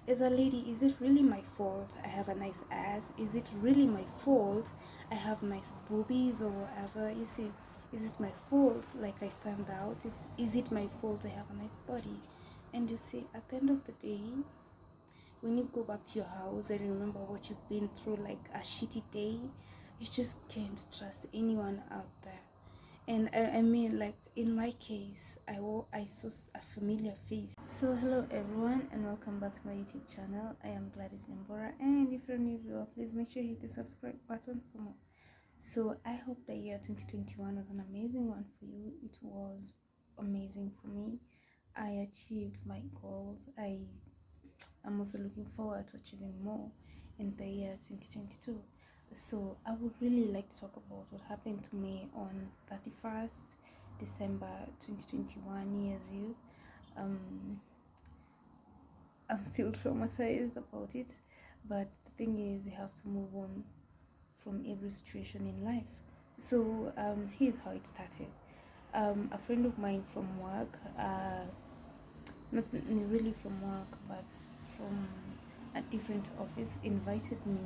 as a lady, is it really my fault I have a nice ass? Is it really my fault I have nice boobies or whatever? You see, is it my fault like I stand out? Is it my fault I have a nice body? And you see, at the end of the day, when you go back to your house and remember what you've been through, like a shitty day, you just can't trust anyone out there. And I mean, like in my case, I saw a familiar face. So hello everyone, and welcome back to my YouTube channel. I am Gladys Mbora, and if you're a new viewer, please make sure you hit the subscribe button for more. So I hope the year 2021 was an amazing one for you. It was amazing for me. I achieved my goals. I'm also looking forward to achieving more in the year 2022. So I would really like to talk about what happened to me on 31st December 2021, New Year's Eve. I'm still traumatized about it, but the thing is, you have to move on from every situation in life. So here's how it started. A friend of mine from work, not really from work, but from a different office, invited me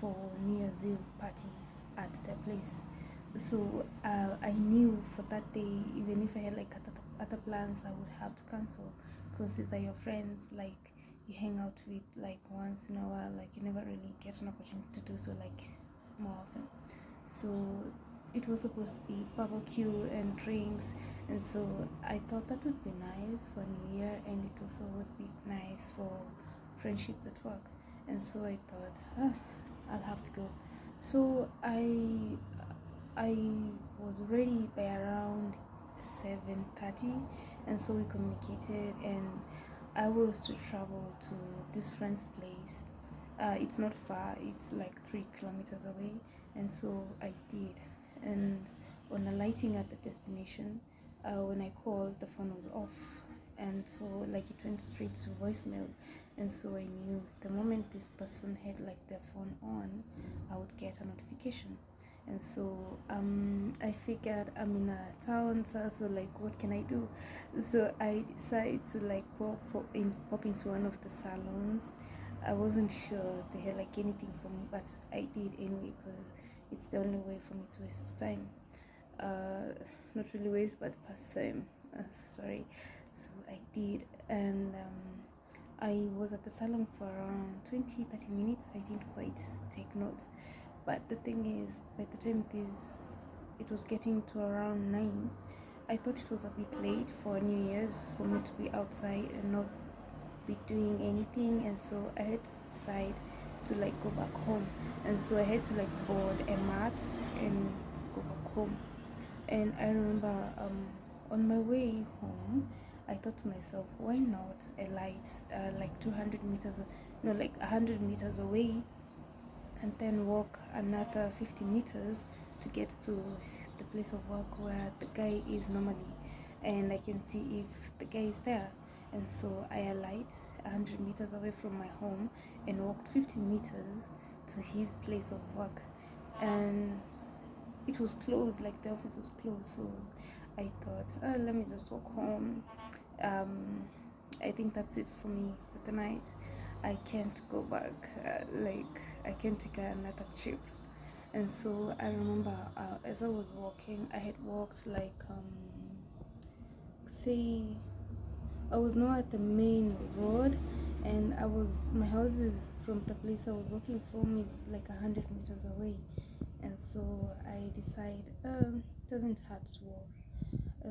for New Year's Eve party at their place. So I knew for that day, even if I had like other plans, I would have to cancel, because these are your friends, like you hang out with like once in a while, like you never really get an opportunity to do so like more often. So it was supposed to be barbecue and drinks, and so I thought that would be nice for New Year, and it also would be nice for friendships at work. And so I thought, I'll have to go. So I was ready by around 7:30, and so we communicated, and I was to travel to this friend's place. It's not far, it's like 3 kilometers away, and so I did. And on alighting at the destination, when I called, the phone was off, and so like it went straight to voicemail. And so I knew the moment this person had like their phone on, I would get a notification. And so I figured I'm in a town, so like what can I do? So I decided to like pop into one of the salons. I wasn't sure they had like anything for me, but I did anyway, because it's the only way for me to waste time. Not really waste, but pass time. Sorry. So I did, and I was at the salon for around 20-30 minutes. I didn't quite take note, but the thing is, by the time it was getting to around 9, I thought it was a bit late for New Year's for me to be outside and not be doing anything. And so I had to decide to like go back home, and so I had to like board a mat and go back home. And I remember on my way home, I thought to myself, why not a light like 200 meters, no, like 100 meters away, and then walk another 50 meters to get to the place of work where the guy is normally, and I can see if the guy is there. And so I alight 100 meters away from my home and walked 50 meters to his place of work. And it was closed, like the office was closed. So I thought, let me just walk home. I think that's it for me for the night. I can't go back, like I can't take another trip. And so I remember, as I was walking, I had walked like say I was not at the main road, and my house is from the place I was walking from is like 100 meters away. And so I decide, it doesn't hurt to walk.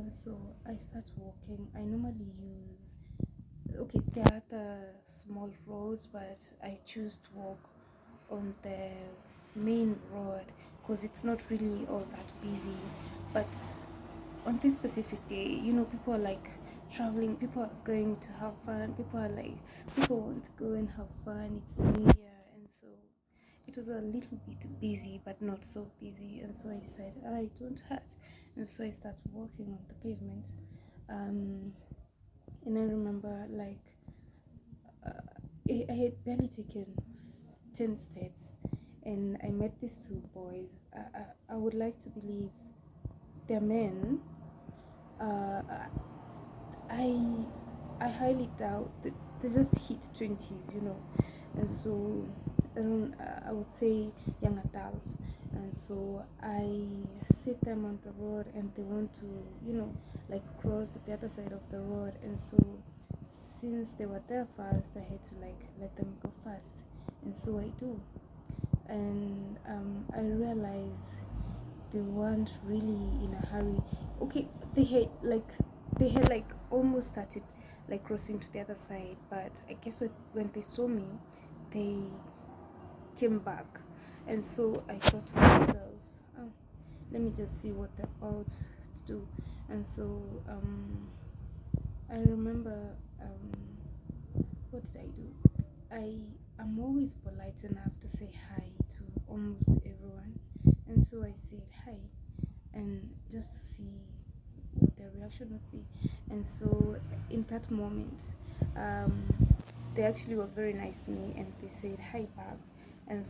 So I start walking. I normally use, okay, there are the small roads, but I choose to walk on the main road because it's not really all that busy. But on this specific day, people are like traveling, people are going to have fun, people want to go and have fun. It's the new year, and so it was a little bit busy, but not so busy. And so I decided, it won't hurt. And so I started walking on the pavement. And I remember, like, I had barely taken 10 steps, and I met these two boys. I would like to believe they're men. uh, I I highly doubt that they just hit 20s, and so I would say young adults, and so I see them on the road and they want to, like cross to the other side of the road, and so since they were there first, I had to like let them go first, and so I do, and I realized they weren't really in a hurry. Okay, they had like almost started like crossing to the other side, but I guess when they saw me, they came back, and so I thought to myself, oh, let me just see what they're about to do, and so I remember what did I do? I am always polite enough to say hi to almost everyone, and so I said hi, and just to see what their reaction would be. And so in that moment, um, they actually were very nice to me, and they said hi back, and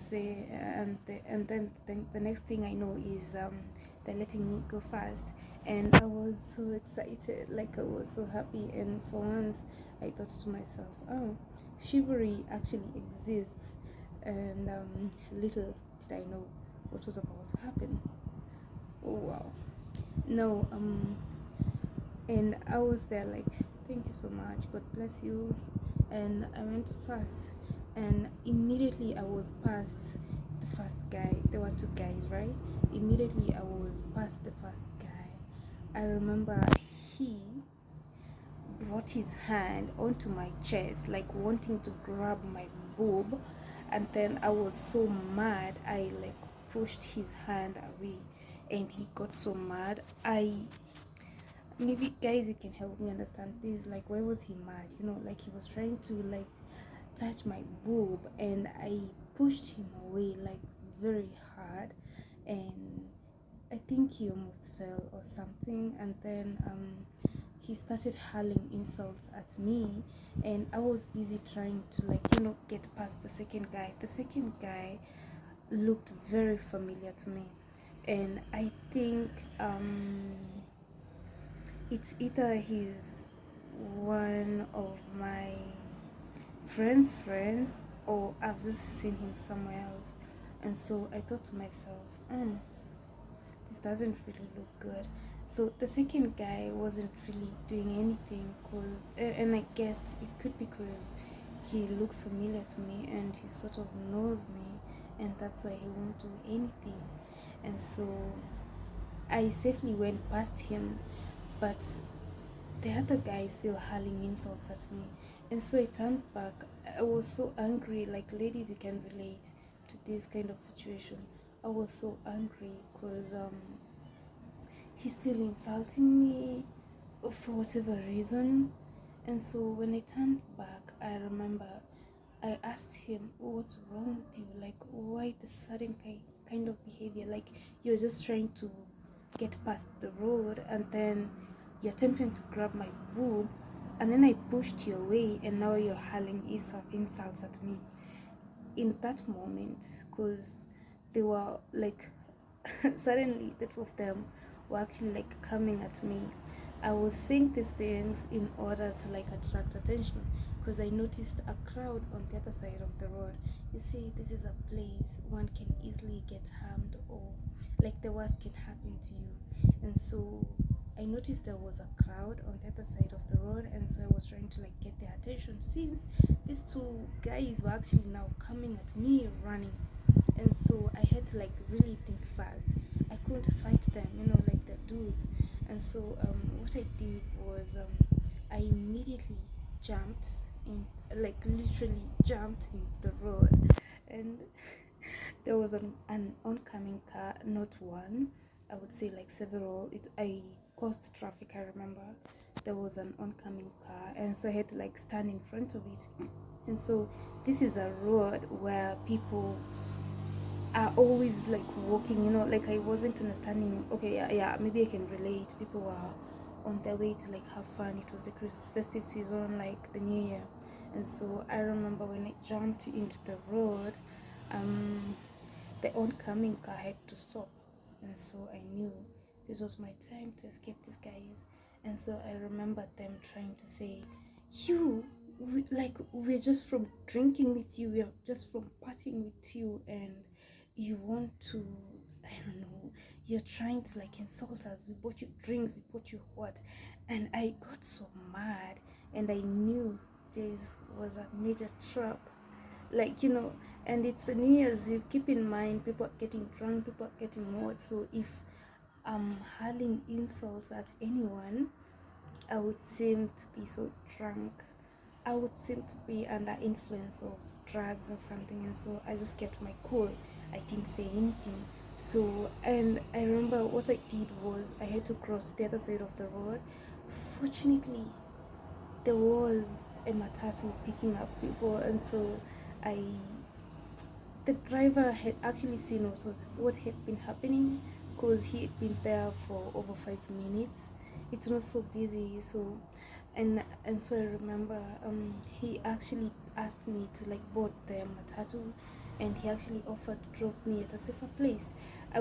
then the next thing I know is they're letting me go first, and I was so excited, like I was so happy, and for once I thought to myself, oh, chivalry actually exists, and little did I know what was about to happen. Oh wow. No, and I was there like, thank you so much, God bless you. And I went to fast, and immediately I was past the first guy. There were two guys, right? Immediately I was past the first guy. I remember he brought his hand onto my chest, like wanting to grab my boob, and then I was so mad. I like pushed his hand away, and he got so mad. Maybe guys, you can help me understand this. Like, why was he mad? Like he was trying to like touch my boob, and I pushed him away like very hard, and I think he almost fell or something, and then he started hurling insults at me, and I was busy trying to like get past the second guy. The second guy looked very familiar to me, and I think it's either he's one of my friends, or I've just seen him somewhere else. And so I thought to myself, this doesn't really look good. So the second guy wasn't really doing anything, and I guessed it could be because he looks familiar to me and he sort of knows me, and that's why he won't do anything. And so I safely went past him, but the other guy is still hurling insults at me. And so I turned back. I was so angry. Like, ladies, you can relate to this kind of situation. I was so angry because he's still insulting me for whatever reason. And so when I turned back, I remember I asked him, oh, what's wrong with you? Like, why the sudden kind of behavior? Like, you're just trying to get past the road, and then you're attempting to grab my boob, and then I pushed you away, and now you're hurling insults at me. In that moment, because they were like, suddenly the two of them were actually like coming at me. I was saying these things in order to like attract attention, because I noticed a crowd on the other side of the road. You see, this is a place one can easily get harmed, or like the worst can happen to you. And so I noticed there was a crowd on the other side of the road, and so I was trying to like get their attention, since these two guys were actually now coming at me running. And so I had to like really think fast. I couldn't fight them, like the dudes. And so what I did was I immediately jumped in, like literally jumped in the road, and there was an oncoming car, not one, I would say like several. I caused traffic, I remember. There was an oncoming car, and so I had to like stand in front of it. And so this is a road where people are always like walking, like I wasn't understanding. Okay, yeah, maybe I can relate. People were on their way to like have fun. It was the festive season, like the new year. And so I remember when I jumped into the road, the oncoming car had to stop, and so I knew this was my time to escape these guys. And so I remember them trying to say, you we're just from drinking with you, we're just from partying with you, and you want to, I don't know, you're trying to like insult us. We bought you drinks, we bought you what. And I got so mad, and I knew this was a major trap, like, and it's the New Year's Eve. Keep in mind, people are getting drunk, people are getting what. So if I'm hurling insults at anyone, I would seem to be so drunk. I would seem to be under influence of drugs or something, and so I just kept my cool. I didn't say anything. So, and I remember what I did was I had to cross to the other side of the road. Fortunately, there was a matatu picking up people, and so I the driver had actually seen what had been happening, because he had been there for over 5 minutes. It's not so busy, so and so I remember he actually asked me to like board the matatu, and he actually offered to drop me at a safer place. I